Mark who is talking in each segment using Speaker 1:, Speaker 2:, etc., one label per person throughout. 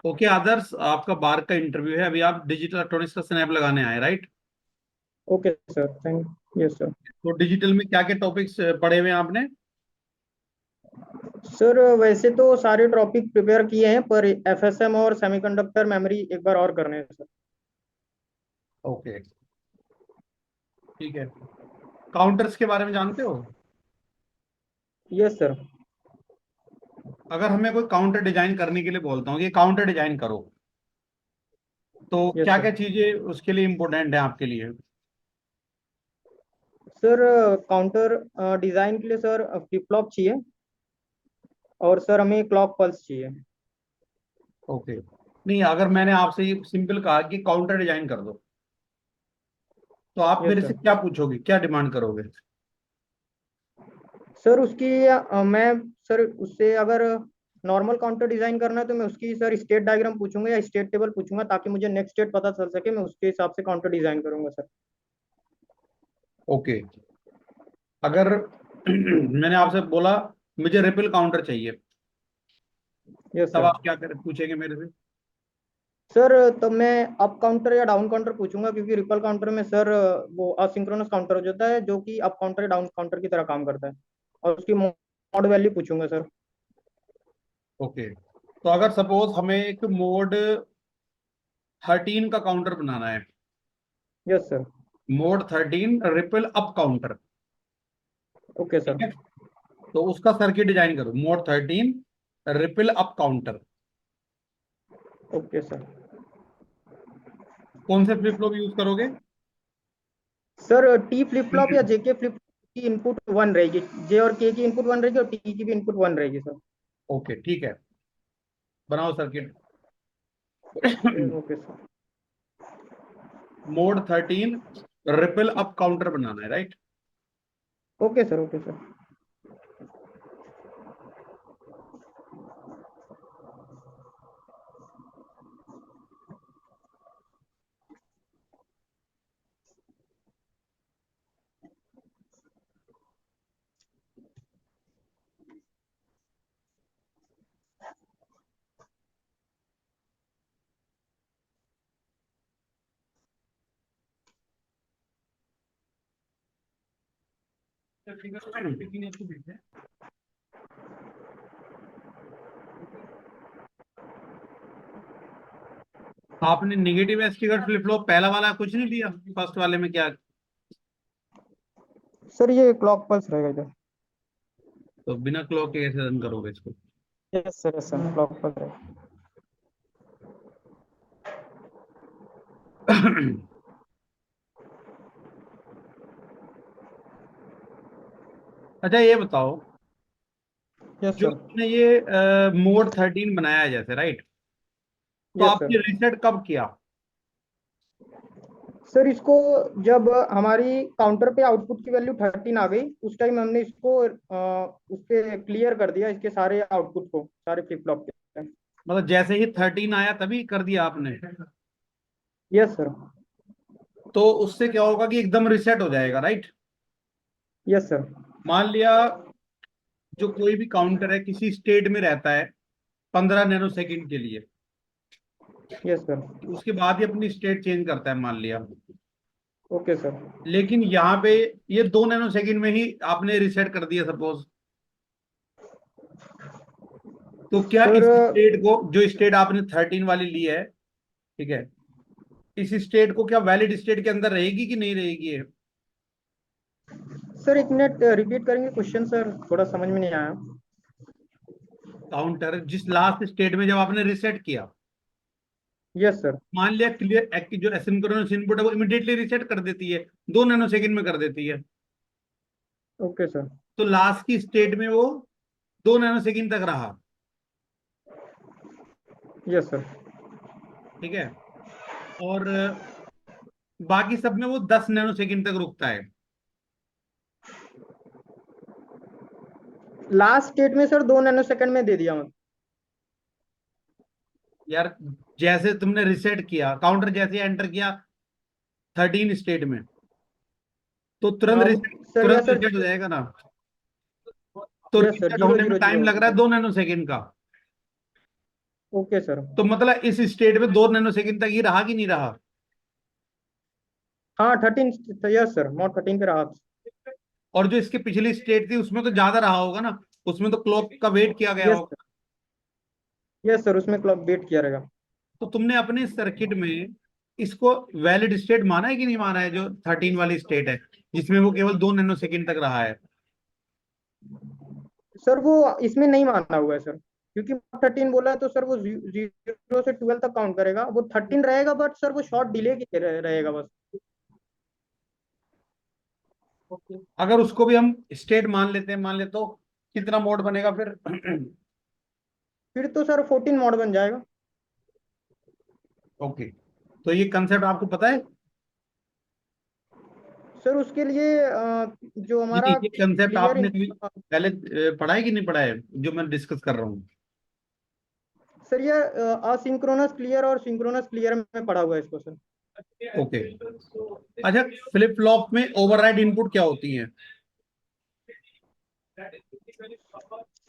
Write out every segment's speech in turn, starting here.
Speaker 1: Okay आदर्श, आपका bark का interview है। अभी आप डिजिटल इलेक्ट्रॉनिक्स का स्नैप लगाने आए, right?
Speaker 2: Okay sir, thank yes sir.
Speaker 1: तो डिजिटल में क्या क्या टॉपिक्स पढ़े हुए हैं आपने?
Speaker 2: सर वैसे तो सारे टॉपिक प्रिपेयर किए हैं, पर एफएसएम और सेमीकंडक्टर मेमोरी एक बार और करने हैं सर।
Speaker 1: ओके, ठीक है। काउंटर्स के बारे में जानते हो?
Speaker 2: Yes sir.
Speaker 1: अगर हमें कोई काउंटर डिजाइन करने के लिए बोलता हूँ कि काउंटर डिजाइन करो, तो
Speaker 2: यस
Speaker 1: क्या
Speaker 2: सर।
Speaker 1: क्या चीजें उसके लिए इम्पोर्टेंट है आपके लिए?
Speaker 2: सर काउंटर डिजाइन के लिए सर फ्लिप फ्लॉप चाहिए, और सर हमें क्लॉक पल्स चाहिए।
Speaker 1: ओके, नहीं अगर मैंने आपसे ये सिंपल कहा कि काउंटर डिजाइन कर दो, तो आप
Speaker 2: यस
Speaker 1: मेरे से
Speaker 2: सर।
Speaker 1: क्या पूछोगे, क्या डिमांड करोगे?
Speaker 2: सर उसकी मैं सर उससे अगर नॉर्मल काउंटर डिजाइन करना है तो मैं उसकी सर स्टेट डायग्राम पूछूंगा या स्टेट टेबल पूछूंगा, ताकि मुझे नेक्स्ट स्टेट पता चल सके, मैं उसके हिसाब से काउंटर डिजाइन करूंगा सर।
Speaker 1: ओके, अगर मैंने आपसे बोला मुझे रिपल काउंटर चाहिए,
Speaker 2: यस
Speaker 1: तब
Speaker 2: सर।
Speaker 1: आप क्या पूछेंगे मेरे से?
Speaker 2: सर तो मैं अप काउंटर या डाउन काउंटर पूछूंगा, क्योंकि रिपल काउंटर में सर वो असिंक्रोनस काउंटर हो जाता है, जो कि अप काउंटर या डाउन काउंटर की तरह काम करता है, और उसकी मॉड वैल्यू पूछूंगा सर।
Speaker 1: ओके, तो अगर सपोज हमें एक मोड 13 का काउंटर बनाना है,
Speaker 2: yes sir.
Speaker 1: Mod 13 ripple up counter,
Speaker 2: okay
Speaker 1: ठीक
Speaker 2: सर।
Speaker 1: है? तो उसका सर्किट डिजाइन करो, mode 13 ripple up counter.
Speaker 2: Okay sir.
Speaker 1: कौन से फ्लिप फ्लॉप यूज करोगे?
Speaker 2: सर टी फ्लिप फ्लॉप या जेके फ्लिप की इनपुट वन रहेगी, जे और के की इनपुट वन रहेगी, और टी की भी इनपुट वन रहेगी सर।
Speaker 1: ओके, ठीक है, बनाओ circuit.
Speaker 2: Okay sir.
Speaker 1: Mod 13 ripple up counter बनाना है, right?
Speaker 2: Okay sir. Okay sir.
Speaker 1: आपने निगेटिव एस्टिगर फ्लिप फ्लॉप पहला वाला कुछ नहीं दिया, फर्स्ट वाले में क्या?
Speaker 2: सर ये क्लॉक पल्स रहेगा इधर।
Speaker 1: तो बिना क्लॉक के कैसे रन करोगे इसको?
Speaker 2: Yes sir, yes sir, clock pulse रहेगा।
Speaker 1: अच्छा, ये बताओ,
Speaker 2: यस
Speaker 1: जो
Speaker 2: सर।
Speaker 1: आपने ये मोड 13 बनाया है जैसे, राइट? तो
Speaker 2: यस
Speaker 1: आपने
Speaker 2: सर।
Speaker 1: रीसेट कब किया?
Speaker 2: सर इसको जब हमारी काउंटर पे आउटपुट की वैल्यू 13 आ गई, उस टाइम हमने इसको उसके क्लियर कर दिया, इसके सारे आउटपुट को, सारे फ्लिप फ्लॉप के।
Speaker 1: मतलब जैसे ही 13 आया तभी कर दिया आपने?
Speaker 2: Yes sir.
Speaker 1: तो उससे क्या होगा कि एकदम रिसेट हो जाएगा, राइट?
Speaker 2: Yes sir.
Speaker 1: मान लिया जो कोई भी काउंटर है किसी स्टेट में रहता है 15 नैनो सेकंड के लिए,
Speaker 2: यस सर।
Speaker 1: उसके बाद ही अपनी स्टेट चेंज करता है, मान लिया।
Speaker 2: Okay sir.
Speaker 1: लेकिन यहाँ पे ये 2 नैनो सेकंड में ही आपने रिसेट कर दिया सपोज, तो क्या
Speaker 2: सर
Speaker 1: इस स्टेट को, जो स्टेट आपने 13 वाली ली है, ठीक है, इस स्टेट को क्या वैलिड स्टेट के अंदर रहेगी कि नहीं रहेगी ये?
Speaker 2: सर एक मिनट रिपीट करेंगे क्वेश्चन सर, थोड़ा समझ में नहीं आया।
Speaker 1: काउंटर जिस लास्ट स्टेट में जब आपने रिसेट किया,
Speaker 2: यस सर।
Speaker 1: मान लिया क्लियर जो एसिंक्रोनस इनपुट है वो इमीडिएटली रिसेट कर देती है, 2 नैनो सेकंड में कर देती है।
Speaker 2: Okay sir.
Speaker 1: तो लास्ट की स्टेट में वो 2 नैनो सेकंड तक रहा,
Speaker 2: यस सर।
Speaker 1: ठीक है, और बाकी सब में वो 10 नैनो सेकंड तक रुकता है।
Speaker 2: लास्ट स्टेट में सर 2 नैनो सेकंड में दे दिया मैं।
Speaker 1: यार, जैसे तुमने रिसेट किया काउंटर, जैसे एंटर किया 13 स्टेट में, तो
Speaker 2: सर
Speaker 1: तुरंत
Speaker 2: यस सर,
Speaker 1: रिसेट हो
Speaker 2: जीरो।
Speaker 1: जाएगा ना? तो
Speaker 2: यस सर,
Speaker 1: रिसेट
Speaker 2: जीरो
Speaker 1: होने में
Speaker 2: जीरो जीरो
Speaker 1: टाइम
Speaker 2: हो
Speaker 1: लग
Speaker 2: गया
Speaker 1: रहा है
Speaker 2: सर।
Speaker 1: 2 नैनो सेकंड का।
Speaker 2: Okay sir.
Speaker 1: तो मतलब इस स्टेट में 2 नैनो सेकंड तक ही रहा कि नहीं रहा?
Speaker 2: हाँ 13, यस सर, मोड 13 पे रहा।
Speaker 1: और जो इसकी पिछली स्टेट थी उसमें तो ज्यादा रहा होगा ना, उसमें तो क्लॉक का वेट किया गया
Speaker 2: यस
Speaker 1: होगा।
Speaker 2: सर, यस सर, उसमें क्लॉक बेट किया रहेगा।
Speaker 1: तो तुमने अपने सर्किट में इसको वैलिड स्टेट माना है कि नहीं माना है, जो 13 वाली स्टेट है जिसमें वो केवल 2 नैनो सेकंड तक रहा है?
Speaker 2: सर वो इसमें नहीं मानना हुआ है सर, क्योंकि 13 बोला है तो सर वो 0 से 12 तक काउंट करेगा, वो 13 रहेगा, बट सर वो शॉर्ट डिले की रहेगा बस।
Speaker 1: अगर उसको भी हम स्टेट मान लेते हैं, मान ले तो कितना मोड बनेगा फिर?
Speaker 2: फिर तो सर 14 मॉड बन जाएगा।
Speaker 1: ओके, तो ये कंसेप्ट आपको पता है?
Speaker 2: सर उसके लिए जो
Speaker 1: नहीं नहीं,
Speaker 2: हमारा
Speaker 1: ये कंसेप्ट
Speaker 2: क्लियर,
Speaker 1: आपने कभी पहले पढ़ा है कि नहीं पढ़ा है, जो मैं डिस्कस कर रहा हूँ?
Speaker 2: सर ये असिंक्रोनस क्लियर और सिंक्रोनस क्लियर में पढ़ा हुआ है इसको सर।
Speaker 1: ओके। अच्छा, फ्लिप फ्लॉप में ओवरराइड इनपुट क्या होती है?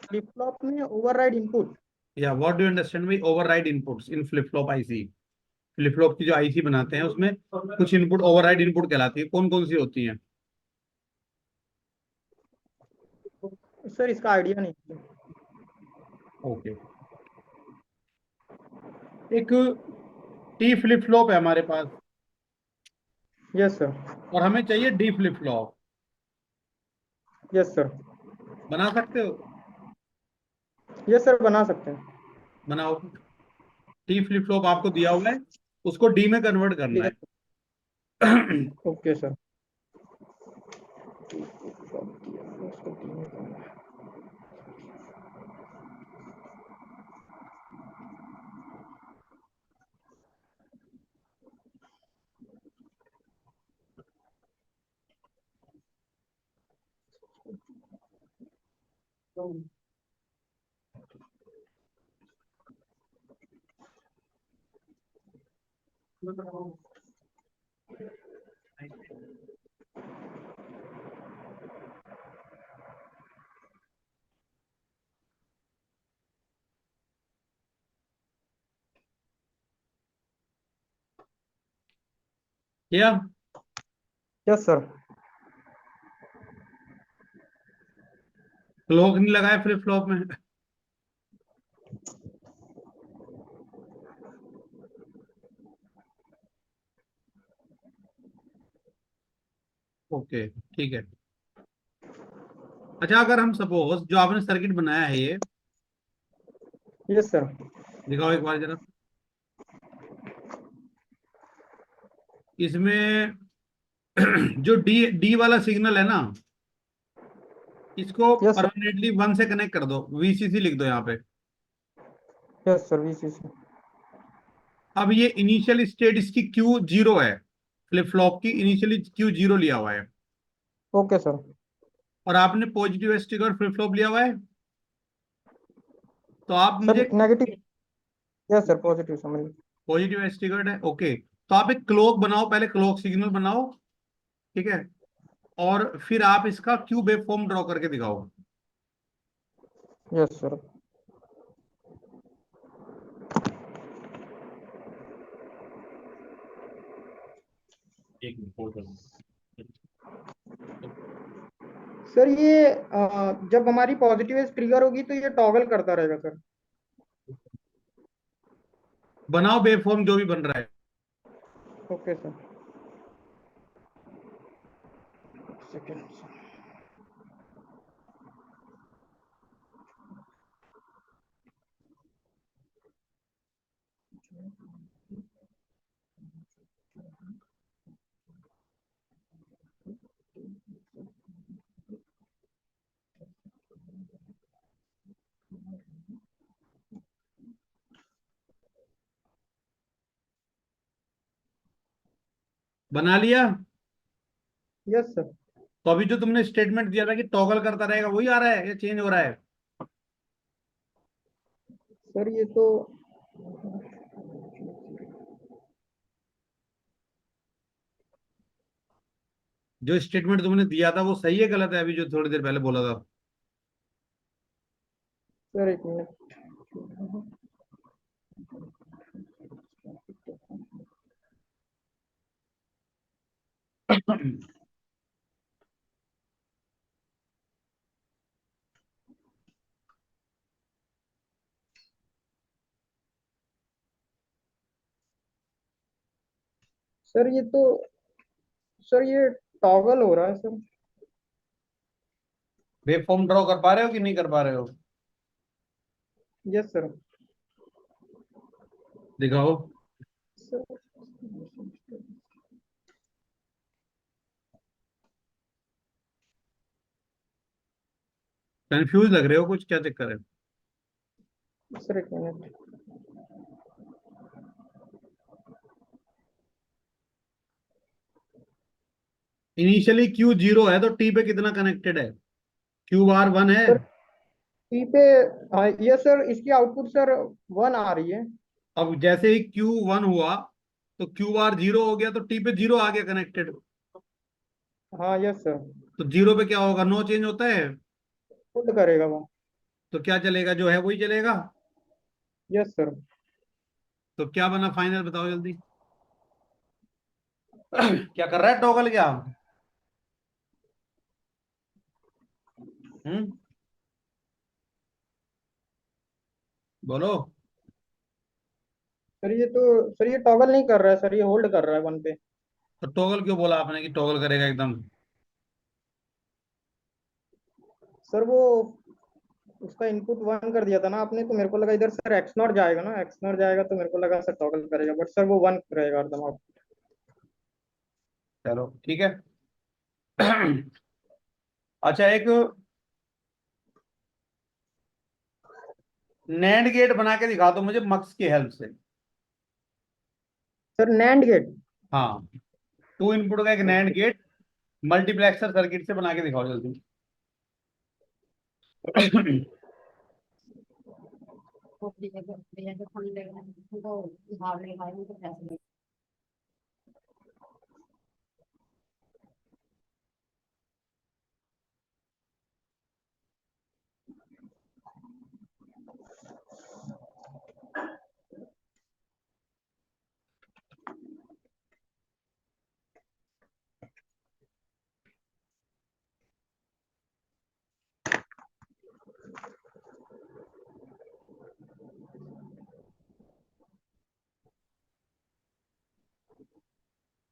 Speaker 2: फ्लिप फ्लॉप में ओवरराइड इनपुट।
Speaker 1: या what do you understand by override inputs in flip flop IC? Flip flop की जो आईसी बनाते हैं उसमें कुछ इनपुट ओवरराइड इनपुट कहलाती है, कौन कौन सी होती हैं?
Speaker 2: सर इसका आइडिया नहीं है।
Speaker 1: ओके, एक टी फ्लिप फ्लॉप है हमारे पास,
Speaker 2: यस सर।
Speaker 1: और हमें चाहिए D flip flop.
Speaker 2: Yes sir.
Speaker 1: बना सकते हो?
Speaker 2: यस सर, बना सकते हैं।
Speaker 1: बनाओ। टी फ्लिप फ्लॉप आपको दिया हुआ है, उसको डी में कन्वर्ट करना
Speaker 2: ठीक
Speaker 1: है।
Speaker 2: है। Okay sir.
Speaker 1: क्या?
Speaker 2: Yes sir.
Speaker 1: क्लॉक नहीं लगाया फ्लिप फ्लॉप में? ओके, ठीक है। अच्छा, अगर हम सपोज जो आपने सर्किट बनाया है ये,
Speaker 2: यस सर।
Speaker 1: दिखाओ एक बार जरा। इसमें जो डी डी वाला सिग्नल है ना, इसको
Speaker 2: यस सर।
Speaker 1: परमानेंटली 1 से कनेक्ट कर दो, वीसीसी लिख दो यहाँ पे।
Speaker 2: Yes sir, VCC.
Speaker 1: अब ये इनिशियल स्टेट इसकी क्यू जीरो है, फ्लिप फ्लॉप की इनिशियली क्यू जीरो लिया हुआ है,
Speaker 2: ओके सर।
Speaker 1: और आपने पॉजिटिव स्टिकर फ्लिप फ्लॉप लिया हुआ है। तो आप
Speaker 2: सर
Speaker 1: मुझे,
Speaker 2: नेगेटिव। यस सर, पॉजिटिव समझ लीजिए।
Speaker 1: पॉजिटिव स्टिकर है, ओके, तो आप एक क्लॉक बनाओ, पहले क्लॉक सिग्नल बनाओ, ठीक है, और फिर आप इसका क्यू वेव फॉर्म ड्रॉ करके दिखाओ।
Speaker 2: Yes sir.
Speaker 1: एक मिनट hold करो।
Speaker 2: सर ये जब हमारी पॉजिटिव एज ट्रिगर होगी तो ये टॉगल करता रहेगा सर।
Speaker 1: बनाओ वेव फॉर्म जो भी बन रहा है।
Speaker 2: Okay sir. सेकेंड।
Speaker 1: बना लिया?
Speaker 2: Yes sir.
Speaker 1: तो अभी जो तुमने स्टेटमेंट दिया था कि टॉगल करता रहेगा, वही आ रहा है या चेंज हो रहा है?
Speaker 2: सर ये तो
Speaker 1: जो स्टेटमेंट तुमने दिया था वो सही है गलत है, अभी जो थोड़ी देर पहले बोला था?
Speaker 2: सर एक मिनट। सर ये तो, सर ये टॉगल हो रहा है सर।
Speaker 1: वेब फॉर्म ड्रॉ कर पा रहे हो कि नहीं कर पा रहे हो?
Speaker 2: Yes sir.
Speaker 1: दिखाओ।
Speaker 2: सर
Speaker 1: कंफ्यूज लग रहे हो कुछ, क्या चक्कर है?
Speaker 2: सर एक मिनट।
Speaker 1: इनिशियली क्यू जीरो है तो टी पे कितना कनेक्टेड है? क्यू बार वन है।
Speaker 2: सर पी पे, हाँ ये सर इसकी आउटपुट सर 1 आ रही है।
Speaker 1: अब जैसे ही क्यू वन हुआ तो क्यू बार जीरो हो गया, तो टी पे जीरो आ गया कनेक्टेड।
Speaker 2: हाँ यस सर।
Speaker 1: तो जीरो पे क्या होगा? नो चेंज होता है।
Speaker 2: होल्ड करेगा वो।
Speaker 1: तो क्या चलेगा? जो है वही चलेगा।
Speaker 2: Yes sir.
Speaker 1: तो क्या बना फाइनल, बताओ जल्दी। क्या कर रहा है टॉगल, क्या? हम्म, बोलो।
Speaker 2: सर ये तो, सर ये टॉगल नहीं कर रहा है सर, ये होल्ड कर रहा है 1 पे।
Speaker 1: तो टॉगल क्यों बोला आपने कि टॉगल करेगा एकदम?
Speaker 2: सर वो उसका इनपुट 1 कर दिया था ना आपने, तो मेरे को लगा इधर सर एक्स नॉट जाएगा ना, एक्स नॉट जाएगा तो मेरे को लगा सर टॉगल करेगा, बट सर वो 1 रहेगा एकदम आप।
Speaker 1: चलो ठीक है। अच्छा, एक नैंड गेट बना के दिखा दो मुझे मक्स की हेल्प से।
Speaker 2: Sir NAND gate.
Speaker 1: हाँ, टू इनपुट का एक NAND
Speaker 2: okay.
Speaker 1: Gate multiplexer circuit से बना के दिखाओ जल्दी।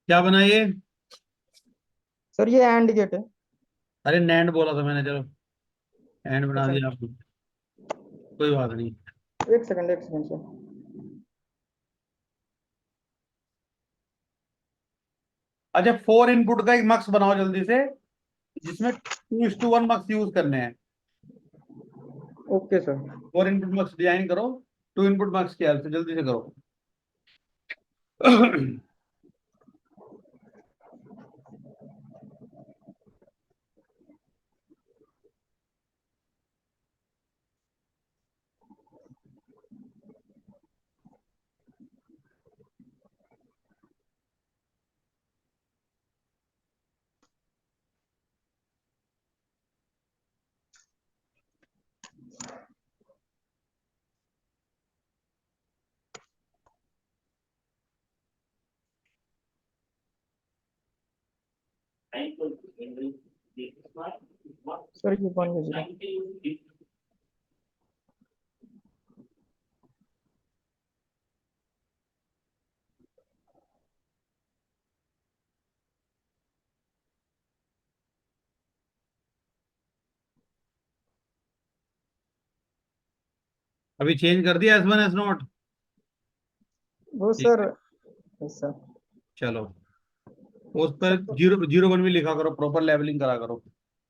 Speaker 1: क्या बना ये?
Speaker 2: सर ये एंड गेट है।
Speaker 1: अरे नैंड बोला था मैंने, चलो एंड बना
Speaker 2: अच्छा,
Speaker 1: दिया आपको। कोई बात नहीं।
Speaker 2: एक सेकंड सर।
Speaker 1: अच्छा, फोर इनपुट का एक मक्स बनाओ जल्दी से, जिसमें 2:1 मक्स यूज करने हैं।
Speaker 2: Okay sir.
Speaker 1: Four input mux design करो, टू इनपुट मक्स की हेल्प से जल्दी से करो।
Speaker 2: सर ये 1
Speaker 1: अभी चेंज कर दिया S1 S0।
Speaker 2: वो
Speaker 1: ठीक
Speaker 2: सर।
Speaker 1: है,
Speaker 2: यस सर।
Speaker 1: चलो उस पर
Speaker 2: सर तो,
Speaker 1: जीरो जीरो वन भी लिखा करो, प्रॉपर लेवलिंग करा करो।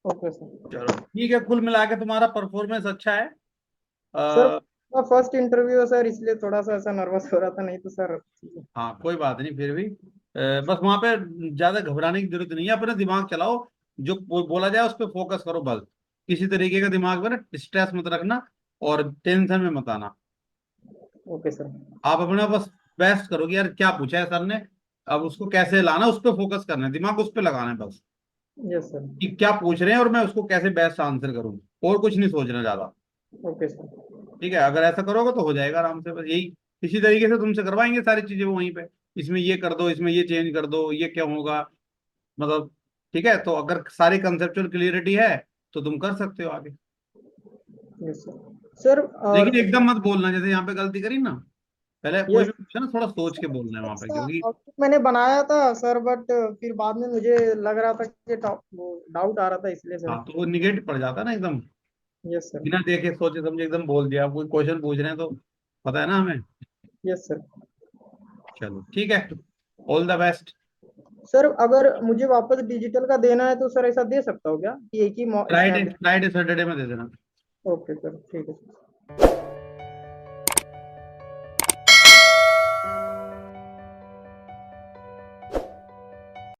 Speaker 2: Okay sir.
Speaker 1: चलो ठीक है, कुल मिला के तुम्हारा परफॉर्मेंस अच्छा है।
Speaker 2: सर
Speaker 1: आ,
Speaker 2: फर्स्ट इंटरव्यू है सर, इसलिए थोड़ा सा ऐसा नर्वस हो रहा था, नहीं तो सर ठीक है।
Speaker 1: हाँ कोई बात नहीं, फिर भी बस वहां पे ज्यादा घबराने की जरूरत नहीं है, अपना दिमाग चलाओ। जो बोला जाए उस पर फोकस करो बस। किसी तरीके का दिमाग में ना स्ट्रेस मत रखना, और टेंशन में मत आना।
Speaker 2: Okay sir.
Speaker 1: आप अपना बस बेस्ट करो कि यार क्या पूछा है सर ने, अब उसको कैसे लाना, उस पर फोकस करना है, दिमाग उस पर लगाना है बस।
Speaker 2: Yes sir.
Speaker 1: कि क्या पूछ रहे हैं और मैं उसको कैसे बेस्ट आंसर करूँ, और कुछ नहीं सोचना ज्यादा।
Speaker 2: Okay sir.
Speaker 1: ठीक है, अगर ऐसा करोगे तो हो जाएगा आराम से, बस यही। इसी तरीके से तुमसे करवाएंगे सारी चीजें वो वहीं पे। इसमें ये कर दो, इसमें ये चेंज कर दो, ये क्या होगा। मतलब ठीक है, तो अगर सारी कंसेप्चुअल क्लियरिटी है तो तुम कर सकते हो आगे।
Speaker 2: Yes sir. सर और
Speaker 1: लेकिन एकदम मत बोलना जैसे यहाँ पे गलती करी ना, पहले कोई
Speaker 2: यस
Speaker 1: भी पूछे ना थोड़ा सोच के बोलना है वहां पे,
Speaker 2: ऐसा
Speaker 1: क्योंकि
Speaker 2: आउटपुट मैंने बनाया था सर, बट फिर बाद में मुझे लग रहा था कि वो डाउट आ रहा था, इसलिए सर।
Speaker 1: हाँ तो वो निगेटिव पड़ जाता है ना एकदम,
Speaker 2: यस सर।
Speaker 1: बिना देखे सोचे समझे एकदम बोल दिया। कोई क्वेश्चन पूछ रहे हैं तो पता है ना हमें।
Speaker 2: Yes sir.
Speaker 1: चलो ठीक है, ऑल द बेस्ट।
Speaker 2: सर अगर मुझे वापस डिजिटल का देना है तो सर ऐसा दे सकता हूँ क्या कि एक ही
Speaker 1: फ्राइडे
Speaker 2: स्नैप?
Speaker 1: फ्राइडे सैटरडे में दे देना।
Speaker 2: ओके सर, ठीक है सर।